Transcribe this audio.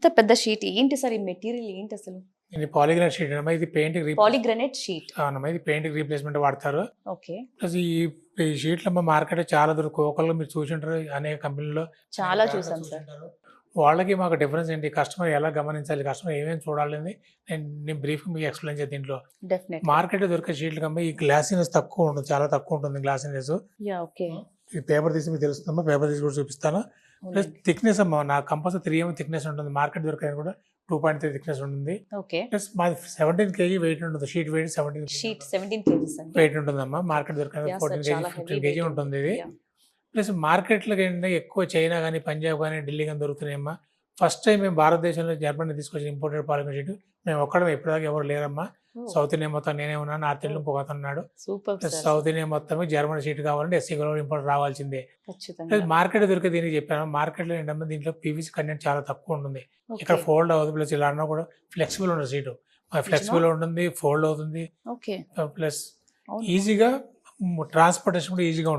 ఇంత పెద్ద షీట్ ఏంటి సార్? ఈ మెటీరియల్ ఏంటి అసలు? ఇది పాలిగ్రానైట్ షీట్ అమ్మా. ఇది పాలిగ్రానైట్ షీట్. అవునమ్మా. ఇది పెయింటింగ్ రీప్లేస్మెంట్ వాడతారు. ఓకే. ప్లస్ ఈ షీట్లమ్మా మార్కెట్ చాలా కోకల్లో మీరు చూసింటారు. అనేక కంపెనీల్లో చాలా చూసాం సార్. వాళ్ళకి మాకు డిఫరెన్స్ ఏంటి, కస్టమర్ ఎలా గమనించాలి, కస్టమర్ ఏమేమి చూడాలని నేను బ్రీఫ్ మీకు ఎక్స్ప్లెయిన్ చేస్తాను. దీంట్లో డెఫినెట్. మార్కెట్ దొరికే షీట్లు కమ్మా ఈ గ్లాసీనెస్ తక్కువ ఉంటుంది, చాలా తక్కువ ఉంటుంది గ్లాసీనెస్. Yeah okay. ఈ పేపర్ తీసి మీకు తెలుస్తుందమ్మా. పేపర్ తీసి కూడా చూపిస్తాను. ప్లస్ థిక్నెస్ అమ్మా నాకు కంపల్సరీ 3 mm థిక్నెస్ ఉంటుంది. మార్కెట్ దొరికేది కూడా 2.3 థిక్నెస్ ఉంటుంది. ఓకే. ప్లస్ మాది 17 kg వెయిట్ ఉంటుంది. షీట్ వెయిట్ 17 షీట్ 17 kgs అండి. వెయిట్ ఉంటుందమ్మా. మార్కెట్ దొరికేది 14 kg 15 kg ఉంటుంది ఇది. ప్లస్ మార్కెట్లో ఏంటంటే ఎక్కువ చైనా కానీ, పంజాబ్ కానీ, ఢిల్లీ కానీ దొరుకుతున్నాయమ్మా. ఫస్ట్ టైం మేము భారతదేశంలో జర్మనీ తీసుకొచ్చిన ఇంపోర్టెడ్ పాలిమర్ షీట్ మేము ఒక్కడే, ఎప్పటిదాకా ఎవరు లేరమ్మా. సౌత్ ఇండియా మొత్తం నేనే ఉన్నాను, నార్త్ ఇండియా ఇంకొక అతను ఉన్నాడు. సౌత్ ఇండియా మొత్తం జర్మనీ షీట్ కావాలంటే ఎస్సీ ఇంపోర్ట్ రావాల్సిందే. మార్కెట్ దొరికే దీనికి చెప్పాను. మార్కెట్లో ఏంటమ్మా దీంట్లో పీవీసీ కంటెంట్ చాలా తక్కువ ఉంటుంది. ఇక్కడ ఫోల్డ్ అవుతుంది. ప్లస్ ఇలా అన్నా కూడా ఫ్లెక్సిబుల్ ఉంటుంది షీట్. ఫ్లెక్సిబుల్ ఉంటుంది, ఫోల్డ్ అవుతుంది. ప్లస్ ఈజీగా ట్రాన్స్పోర్టేషన్ కూడా ఈజీగా ఉంటుంది.